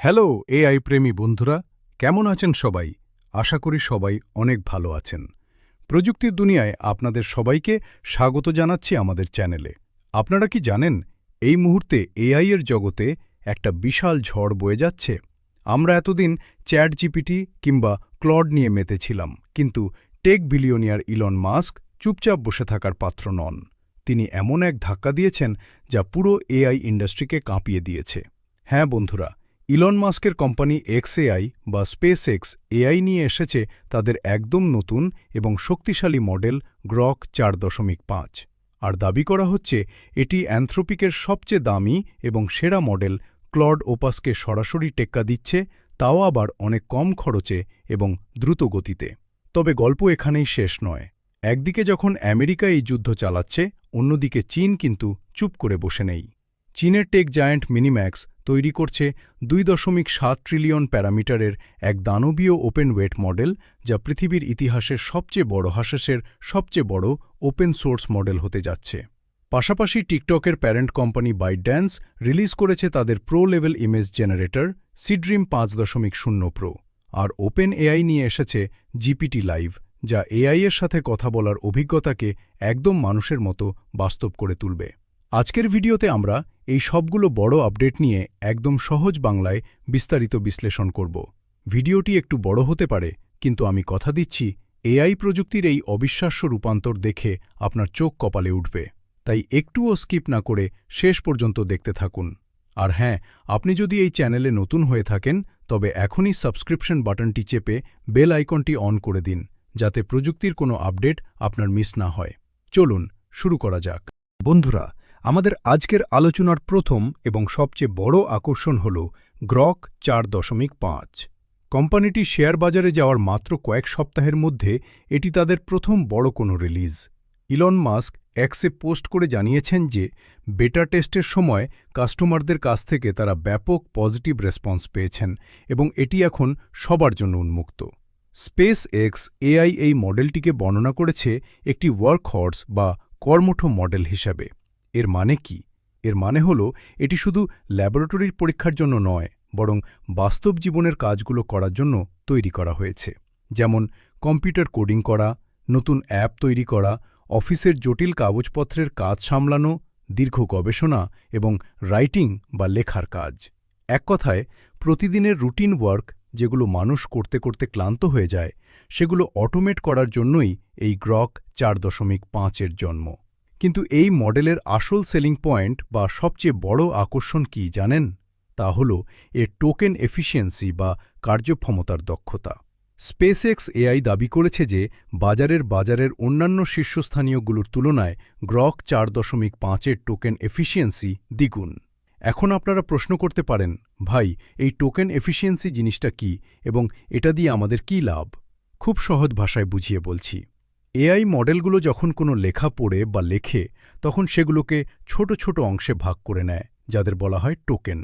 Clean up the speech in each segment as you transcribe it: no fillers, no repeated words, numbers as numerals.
Hello AI প্রেমী বন্ধুরা, কেমন আছেন সবাই? আশা করি সবাই অনেক ভালো আছেন। প্রযুক্তির দুনিয়ায় আপনাদের সবাইকে স্বাগত জানাচ্ছি আমাদের চ্যানেলে। আপনারা কি জানেন, এই মুহূর্তে এআই এর জগতে একটা বিশাল ঝড় বয়ে যাচ্ছে? আমরা এতদিন চ্যাট জিপিটি কিংবা ক্লড নিয়ে মেতেছিলাম, কিন্তু টেক বিলিয়নিয়ার ইলন মাস্ক চুপচাপ বসে থাকার পাত্র নন। তিনি এমন এক ধাক্কা দিয়েছেন যা পুরো এআই ইন্ডাস্ট্রিকে কাঁপিয়ে দিয়েছে। হ্যাঁ বন্ধুরা, ইলন মাস্কের কোম্পানি এক্সএআই বা স্পেস এক্স এআই নিয়ে এসেছে তাদের একদম নতুন এবং শক্তিশালী মডেল গ্রক ৪.৫, আর দাবি করা হচ্ছে এটি অ্যানথ্রোপিকের সবচেয়ে দামি এবং সেরা মডেল ক্লড ওপাসকে সরাসরি টেক্কা দিচ্ছে, তাও আবার অনেক কম খরচে এবং দ্রুত গতিতে। তবে গল্প এখানেই শেষ নয়। একদিকে যখন আমেরিকা এই যুদ্ধ চালাচ্ছে, অন্যদিকে চীন কিন্তু চুপ করে বসে নেই। চীনের টেক জায়ান্ট মিনিম্যাক্স তৈরি করছে ২.৭ ট্রিলিয়ন প্যারামিটারের এক দানবীয় ওপেন ওয়েট মডেল, যা পৃথিবীর ইতিহাসের সবচেয়ে বড় হাসেসের সবচেয়ে বড় ওপেন সোর্স মডেল হতে যাচ্ছে। পাশাপাশি টিকটকের প্যারেন্ট কোম্পানি বাইটড্যান্স রিলিজ করেছে তাদের pro level image generator Seedream ৫.০ প্রো, আর ওপেন এআই নিয়ে এসেছে জিপিটি লাইভ, যা এআই এর সাথে কথা বলার অভিজ্ঞতাকে একদম মানুষের মতো বাস্তব করে তুলবে। আজকের ভিডিওতে আমরা এই সবগুলো বড় আপডেট নিয়ে একদম সহজ বাংলায় বিস্তারিত বিশ্লেষণ করব। ভিডিওটি একটু বড় হতে পারে, কিন্তু আমি কথা দিচ্ছি এআই প্রযুক্তির এই অবিশ্বাস্য রূপান্তর দেখে আপনার চোখ কপালে উঠবে। তাই একটুও স্কিপ না করে শেষ পর্যন্ত দেখতে থাকুন। আর হ্যাঁ, আপনি যদি এই চ্যানেলে নতুন হয়ে থাকেন, তবে এখনই সাবস্ক্রিপশন বাটনটি চেপে বেল আইকনটি অন করে দিন, যাতে প্রযুক্তির কোনো আপডেট আপনার মিস না হয়। চলুন শুরু করা যাক। বন্ধুরা, আমাদের আজকের আলোচনার প্রথম এবং সবচেয়ে বড় আকর্ষণ হল গ্রক ৪.৫। কোম্পানিটি শেয়ার বাজারে যাওয়ার মাত্র কয়েক সপ্তাহের মধ্যে এটি তাদের প্রথম বড় কোনো রিলিজ। ইলন মাস্ক এক্সে পোস্ট করে জানিয়েছেন যে বেটা টেস্টের সময় কাস্টমারদের কাছ থেকে তারা ব্যাপক পজিটিভ রেসপন্স পেয়েছেন এবং এটি এখন সবার জন্য উন্মুক্ত। স্পেস এক্স এআই এই মডেলটিকে বর্ণনা করেছে একটি ওয়ার্কহর্স বা কর্মঠ মডেল হিসাবে। এর মানে কি? এর মানে হল এটি শুধু ল্যাবরেটরির পরীক্ষার জন্য নয়, বরং বাস্তব জীবনের কাজগুলো করার জন্য তৈরি করা হয়েছে। যেমন কম্পিউটার কোডিং করা, নতুন অ্যাপ তৈরি করা, অফিসের জটিল কাগজপত্রের কাজ সামলানো, দীর্ঘ গবেষণা এবং রাইটিং বা লেখার কাজ। এক কথায়, প্রতিদিনের রুটিন ওয়ার্ক, যেগুলো মানুষ করতে করতে ক্লান্ত হয়ে যায়, সেগুলো অটোমেট করার জন্যই এই গ্রক ৪.৫-এর জন্ম। কিন্তু এই মডেলের আসল সেলিং পয়েন্ট বা সবচেয়ে বড় আকর্ষণ কি জানেন? তা হল এর টোকেন এফিসিয়েন্সি বা কার্যক্ষমতার দক্ষতা। স্পেসএক্স এআই দাবি করেছে যে বাজারের অন্যান্য শীর্ষস্থানীয়গুলোর তুলনায় গ্রক ৪.৫-এর টোকেন এফিসিয়েন্সি দ্বিগুণ। এখন আপনারা প্রশ্ন করতে পারেন, ভাই, এই টোকেন এফিসিয়েন্সি জিনিসটা কি এবং এটা দিয়ে আমাদের কী লাভ? খুব সহজ ভাষায় বুঝিয়ে বলছি। এআই মডেলগুলো যখন কোনো লেখা পড়ে বা লেখে, তখন সেগুলোকে ছোট ছোট অংশে ভাগ করে নেয়, যাদের বলা হয় টোকেন।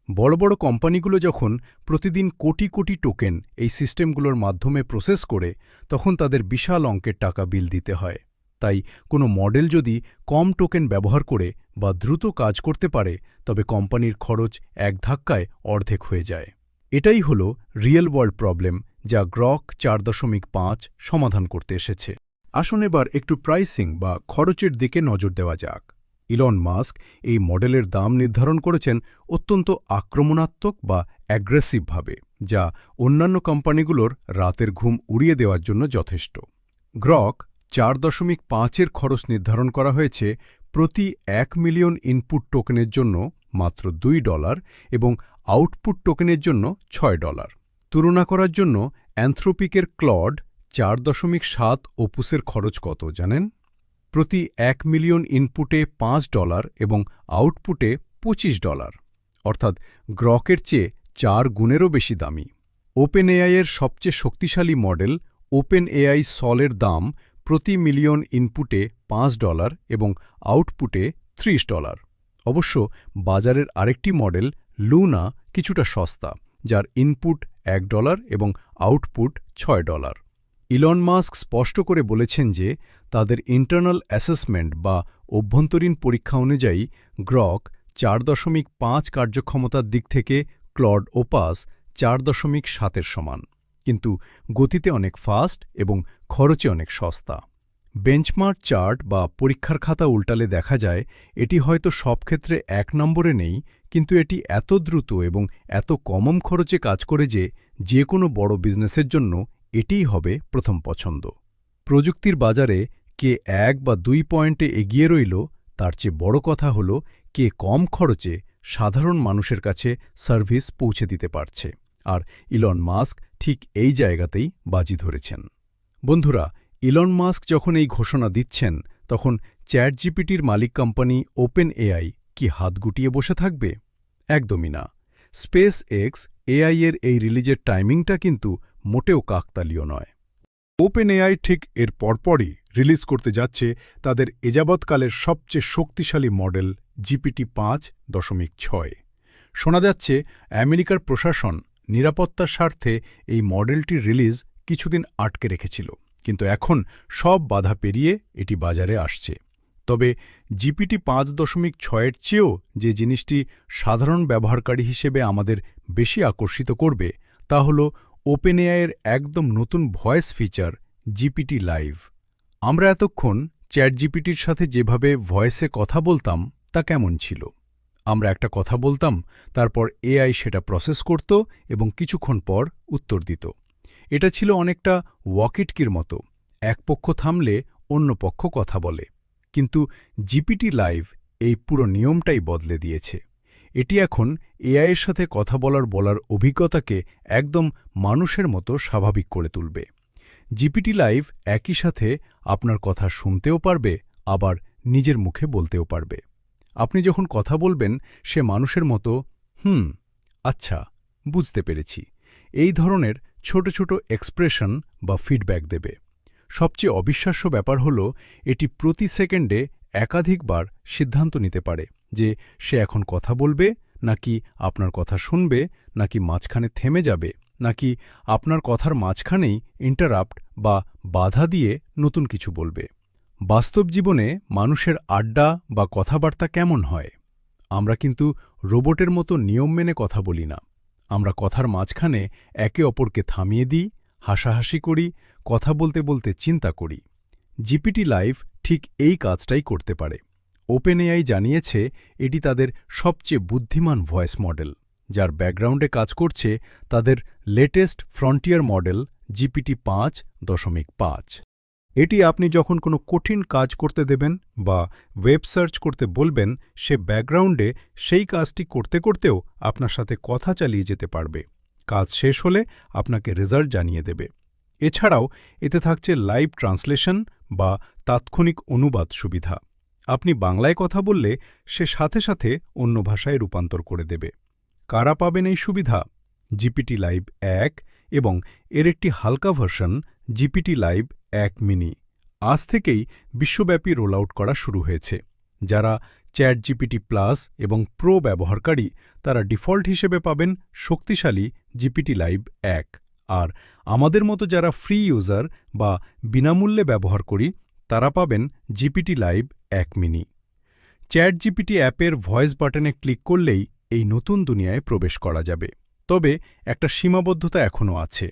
বড় বড় কোম্পানিগুলো যখন প্রতিদিন কোটি কোটি টোকেন এই সিস্টেমগুলোর মাধ্যমে প্রসেস করে, তখন তাদের বিশাল অঙ্কের টাকা বিল দিতে হয়। তাই কোনো মডেল যদি কম টোকেন ব্যবহার করে বা দ্রুত কাজ করতে পারে, তবে কোম্পানির খরচ এক ধাক্কায় অর্ধেক হয়ে যায়। এটাই হল রিয়েল ওয়ার্ল্ড প্রবলেম, যা গ্রক ৪.৫ সমাধান করতে এসেছে। আসুন এবার একটু প্রাইসিং বা খরচের দিকে নজর দেওয়া যাক। ইলন মাস্ক এই মডেলের দাম নির্ধারণ করেছেন অত্যন্ত আক্রমণাত্মক বা অ্যাগ্রেসিভভাবে, যা অন্যান্য কোম্পানিগুলোর রাতের ঘুম উড়িয়ে দেওয়ার জন্য যথেষ্ট। গ্রক ৪.৫-এর খরচ নির্ধারণ করা হয়েছে প্রতি ১ মিলিয়ন ইনপুট টোকেনের জন্য মাত্র $২ এবং আউটপুট টোকেনের জন্য $৬। তুলনা করার জন্য অ্যানথ্রোপিকের ক্লড ৪.৭ ওপুসের খরচ কত জানেন? প্রতি ১ মিলিয়ন ইনপুটে $৫ এবং আউটপুটে $২৫, অর্থাৎ গ্রকের চেয়ে ৪ গুণেরও বেশি দামি। ওপেন এআইয়ের সবচেয়ে শক্তিশালী মডেল ওপেন এআই সলের দাম প্রতি মিলিয়ন ইনপুটে $৫ এবং আউটপুটে $৩০। অবশ্য বাজারের আরেকটি মডেল লুনা কিছুটা সস্তা, যার ইনপুট $১ এবং আউটপুট $৬। ইলন মাস্ক স্পষ্ট করে বলেছেন যে তাদের ইন্টারনাল অ্যাসেসমেন্ট বা অভ্যন্তরীণ পরীক্ষা অনুযায়ী গ্রক ৪.৫ কার্যক্ষমতার দিক থেকে ক্লড ওপাস 4.7-এর সমান, কিন্তু গতিতে অনেক ফাস্ট এবং খরচে অনেক সস্তা। বেঞ্চমার্ক চার্ট বা পরীক্ষার খাতা উল্টালে দেখা যায় এটি হয়তো সব ক্ষেত্রে 1 নম্বরে নেই, কিন্তু এটি এত দ্রুত এবং এত কম খরচে কাজ করে যে কোনো বড় বিজনেসের জন্য এটিই হবে প্রথম পছন্দ। প্রযুক্তির বাজারে কে 1 বা 2 পয়েন্টে এগিয়ে রইল, তার চেয়ে বড় কথা হল কে কম খরচে সাধারণ মানুষের কাছে সার্ভিস পৌঁছে দিতে পারছে। আর ইলন মাস্ক ঠিক এই জায়গাতেই বাজি ধরেছেন। বন্ধুরা, ইলন মাস্ক যখন এই ঘোষণা দিচ্ছেন, তখন চ্যাটজিপিটির মালিক কোম্পানি ওপেন এআই কি হাত গুটিয়ে বসে থাকবে? একদমই না। স্পেস এক্স এআই-এর এই রিলিজের টাইমিংটা কিন্তু মোটেও কাকতালীয় নয়। ওপেন এআই ঠিক এর পরপরই রিলিজ করতে যাচ্ছে তাদের এযাবৎকালের সবচেয়ে শক্তিশালী মডেল GPT-5.6। শোনা যাচ্ছে আমেরিকার প্রশাসন নিরাপত্তার স্বার্থে এই মডেলটির রিলিজ কিছুদিন আটকে রেখেছিল, কিন্তু এখন সব বাধা পেরিয়ে এটি বাজারে আসছে। তবে GPT-5.6-এর চেয়েও যে জিনিসটি সাধারণ ব্যবহারকারী হিসেবে আমাদের বেশি আকর্ষিত করবে তা হল ওপেন এআই-এর একদম নতুন ভয়েস ফিচার জিপিটি লাইভ। আমরা এতক্ষণ চ্যাটজিপিটির সাথে যেভাবে ভয়েসে কথা বলতাম তা কেমন ছিল? আমরা একটা কথা বলতাম, তারপর এআই সেটা প্রসেস করত এবং কিছুক্ষণ পর উত্তর দিত। এটা ছিল অনেকটা ওয়াকিটকির মতো, এক পক্ষ থামলে অন্য পক্ষ কথা বলে। কিন্তু জিপিটি লাইভ এই পুরো নিয়মটাই বদলে দিয়েছে। এটি এখন এআইয়ের সাথে কথা বলার অভিজ্ঞতাকে একদম মানুষের মতো স্বাভাবিক করে তুলবে। জিপিটি লাইভ একই সাথে আপনার কথা শুনতেও পারবে, আবার নিজের মুখে বলতেও পারবে। আপনি যখন কথা বলবেন সে মানুষের মতো আচ্ছা, বুঝতে পেরেছি, এই ধরনের ছোট ছোট এক্সপ্রেশন বা ফিডব্যাক দেবে। সবচেয়ে অবিশ্বাস্য ব্যাপার হল এটি প্রতি সেকেন্ডে একাধিকবার সিদ্ধান্ত নিতে পারে যে সে এখন কথা বলবে, নাকি আপনার কথা শুনবে, নাকি মাঝখানে থেমে যাবে, নাকি আপনার কথার মাঝখানেই ইন্টারাপ্ট বা বাধা দিয়ে নতুন কিছু বলবে। বাস্তব জীবনে মানুষের আড্ডা বা কথাবার্তা কেমন হয়? আমরা কিন্তু রোবটের মতো নিয়ম মেনে কথা বলি না। আমরা কথার মাঝখানে একে অপরকে থামিয়ে দিই, হাসাহাসি করি, কথা বলতে বলতে চিন্তা করি। জিপিটি লাইভ ঠিক এই কাজটাই করতে পারে। ওপেন এআই জানিয়েছে এটি তাদের সবচেয়ে বুদ্ধিমান ভয়েস মডেল, যার ব্যাকগ্রাউন্ডে কাজ করছে তাদের লেটেস্ট ফ্রন্টিয়ার মডেল GPT-5.5। এটি আপনি যখন কোনো কঠিন কাজ করতে দেবেন বা ওয়েব সার্চ করতে বলবেন, সে ব্যাকগ্রাউন্ডে সেই কাজটি করতে করতেও আপনার সাথে কথা চালিয়ে যেতে পারবে। কাজ শেষ হলে আপনাকে রেজাল্ট জানিয়ে দেবে। এছাড়াও এতে থাকছে লাইভ ট্রান্সলেশন বা তাৎক্ষণিক অনুবাদ সুবিধা। আপনি বাংলায় কথা বললে সে সাথে সাথে অন্য ভাষায় রূপান্তর করে দেবে। কারা পাবেন এই সুবিধা? জিপিটি লাইভ 1 এবং এর একটি হালকা ভার্সন জিপিটি লাইভ 1 মিনি আজ থেকেই বিশ্বব্যাপী রোল আউট করা শুরু হয়েছে। যারা চ্যাটজিপিটি প্লাস এবং প্রো ব্যবহারকারী তারা ডিফল্ট হিসেবে পাবেন শক্তিশালী জিপিটি লাইভ 1, আর আমাদের মতো যারা ফ্রি ইউজার বা বিনামূল্যে ব্যবহার করি তারা পাবেন জিপিটি লাইভ 1 মিনি। চ্যাটজিপিটি অ্যাপের ভয়েস বাটনে ক্লিক করলেই এই নতুন দুনিয়ায় প্রবেশ করা যাবে। তবে একটা সীমাবদ্ধতা এখনও আছে।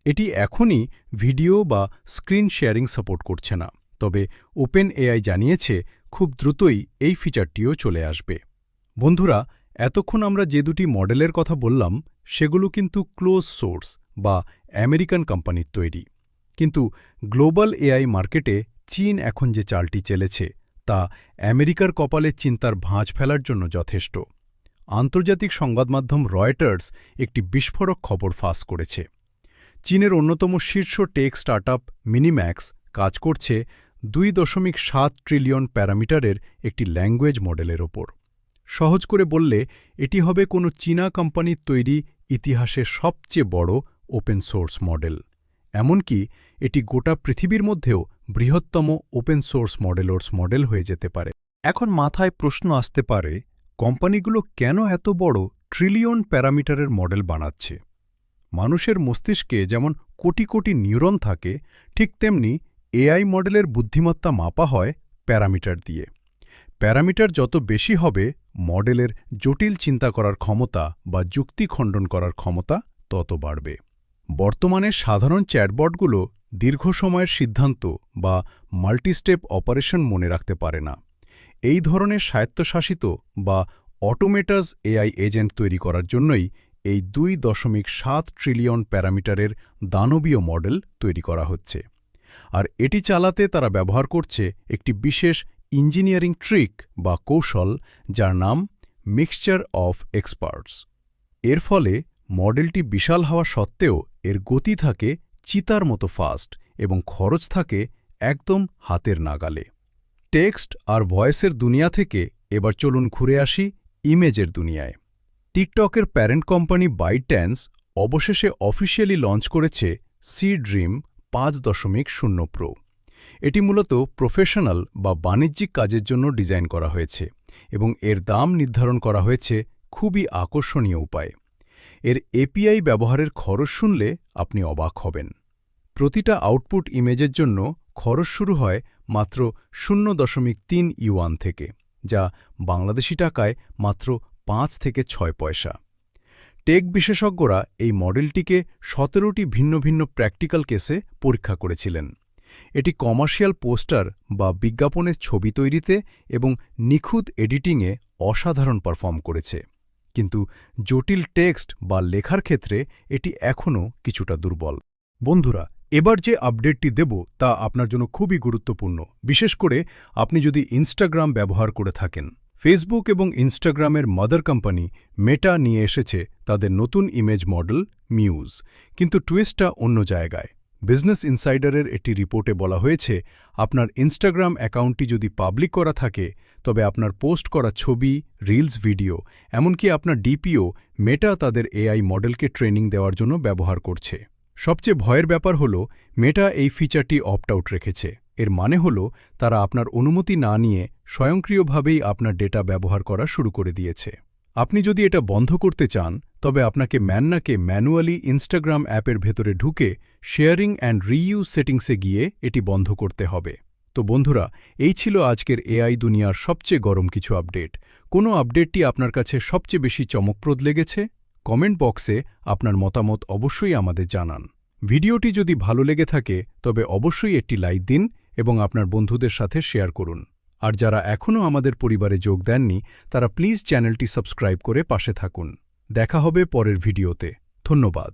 এটি এখনই ভিডিও বা স্ক্রিন শেয়ারিং সাপোর্ট করছে না, তবে ওপেন এআই জানিয়েছে খুব দ্রুতই এই ফিচারটিও চলে আসবে। বন্ধুরা, এতক্ষণ আমরা যে দুটি মডেলের কথা বললাম সেগুলো কিন্তু ক্লোজ সোর্স বা আমেরিকান কোম্পানির তৈরি। কিন্তু গ্লোবাল এআই মার্কেটে চীন এখন যে চালটি চেলেছে তা আমেরিকার কপালে চিন্তার ভাঁজ ফেলার জন্য যথেষ্ট। আন্তর্জাতিক সংবাদমাধ্যম রয়টার্স একটি বিস্ফোরক খবর ফাঁস করেছে। চীনের অন্যতম শীর্ষ টেক স্টার্টআপ মিনিম্যাক্স কাজ করছে 2.7 ট্রিলিয়ন প্যারামিটারের একটি ল্যাঙ্গুয়েজ মডেলের ওপর। সহজ করে বললে এটি হবে কোনো চীনা কোম্পানির তৈরি ইতিহাসের সবচেয়ে বড় ওপেন সোর্স মডেল। এমনকি এটি গোটা পৃথিবীর মধ্যেও বৃহত্তম ওপেন সোর্স মডেল হয়ে যেতে পারে। এখন মাথায় প্রশ্ন আসতে পারে, কোম্পানিগুলো কেন এত বড় ট্রিলিয়ন প্যারামিটারের মডেল বানাচ্ছে? মানুষের মস্তিষ্কে যেমন কোটি কোটি নিউরন থাকে, ঠিক তেমনি এআই মডেলের বুদ্ধিমত্তা মাপা হয় প্যারামিটার দিয়ে। প্যারামিটার যত বেশি হবে মডেলের জটিল চিন্তা করার ক্ষমতা বা যুক্তি খণ্ডন করার ক্ষমতা তত বাড়বে। বর্তমানে সাধারণ চ্যাটবটগুলো দীর্ঘ সময়ের সিদ্ধান্ত বা মাল্টিস্টেপ অপারেশন মনে রাখতে পারে না। এই ধরনের স্বায়ত্তশাসিত বা অটোমেটাস এআই এজেন্ট তৈরি করার জন্যই এই 2.7 ট্রিলিয়ন প্যারামিটারের দানবীয় মডেল তৈরি করা হচ্ছে। আর এটি চালাতে তারা ব্যবহার করছে একটি বিশেষ ইঞ্জিনিয়ারিং ট্রিক বা কৌশল, যার নাম মিক্সচার অফ এক্সপার্টস। এর ফলে মডেলটি বিশাল হওয়া সত্ত্বেও এর গতি থাকে চিতার মতো ফাস্ট এবং খরচ থাকে একদম হাতের নাগালে। টেক্সট আর ভয়েসের দুনিয়া থেকে এবার চলুন ঘুরে আসি ইমেজের দুনিয়ায়। টিকটকের প্যারেন্ট কোম্পানি বাইটড্যান্স অবশেষে অফিসিয়ালি লঞ্চ করেছে সি-ড্রিম 5.0 প্রো। এটি মূলত প্রফেশনাল বা বাণিজ্যিক কাজের জন্য ডিজাইন করা হয়েছে এবং এর দাম নির্ধারণ করা হয়েছে খুবই আকর্ষণীয় উপায়ে। এর এপিআই ব্যবহারের খরচ শুনলে আপনি অবাক হবেন। প্রতিটা আউটপুট ইমেজের জন্য খরচ শুরু হয় মাত্র 0.3 ইউয়ান থেকে, যা বাংলাদেশি টাকায় মাত্র 5 থেকে 6 পয়সা। টেক বিশেষজ্ঞরা এই মডেলটিকে 17টি ভিন্ন ভিন্ন প্র্যাকটিক্যাল কেসে পরীক্ষা করেছিলেন। এটি কমার্শিয়াল পোস্টার বা বিজ্ঞাপনের ছবি তৈরিতে এবং নিখুঁত এডিটিংয়ে অসাধারণ পারফর্ম করেছে। কিন্তু জটিল টেক্সট বা লেখার ক্ষেত্রে এটি এখনও কিছুটা দুর্বল। বন্ধুরা, এবার যে আপডেটটি দেব তা আপনার জন্য খুবই গুরুত্বপূর্ণ, বিশেষ করে আপনি যদি ইনস্টাগ্রাম ব্যবহার করে থাকেন। ফেসবুক এবং ইনস্টাগ্রামের মাদার কোম্পানি মেটা নিয়ে এসেছে তাদের নতুন ইমেজ মডেল মিউজ, কিন্তু টুইস্টটা অন্য জায়গায়। বিজনেস ইনসাইডারের একটি রিপোর্টে বলা হয়েছে, আপনার ইনস্টাগ্রাম অ্যাকাউন্টটি যদি পাবলিক করা থাকে, তবে আপনার পোস্ট করা ছবি, রিলস, ভিডিও, এমনকি আপনার ডিপিও মেটা তাদের এআই মডেলকে ট্রেনিং দেওয়ার জন্য ব্যবহার করছে। সবচেয়ে ভয়ের ব্যাপার হল, মেটা এই ফিচারটি অপ্ট আউট রেখেছে। এর মানে হল তারা আপনার অনুমতি না নিয়ে স্বয়ংক্রিয়ভাবেই আপনার ডেটা ব্যবহার করা শুরু করে দিয়েছে। আপনি যদি এটা বন্ধ করতে চান, তবে আপনাকে ম্যানুয়ালি ইনস্টাগ্রাম অ্যাপের ভেতরে ঢুকে শেয়ারিং অ্যান্ড রিইউজ সেটিংসে গিয়ে এটি বন্ধ করতে হবে। তো বন্ধুরা, এই ছিল আজকের এআই দুনিয়ার সবচেয়ে গরম কিছু আপডেট। কোনো আপডেটটি আপনার কাছে সবচেয়ে বেশি চমকপ্রদ লেগেছে? কমেন্ট বক্সে আপনার মতামত অবশ্যই আমাদের জানান। ভিডিওটি যদি ভালো লেগে থাকে, তবে অবশ্যই একটি লাইক দিন এবং আপনার বন্ধুদের সাথে শেয়ার করুন। আর যারা এখনও আমাদের পরিবারে যোগ দেননি, তারা প্লিজ চ্যানেলটি সাবস্ক্রাইব করে পাশে থাকুন। দেখা হবে পরের ভিডিওতে। ধন্যবাদ।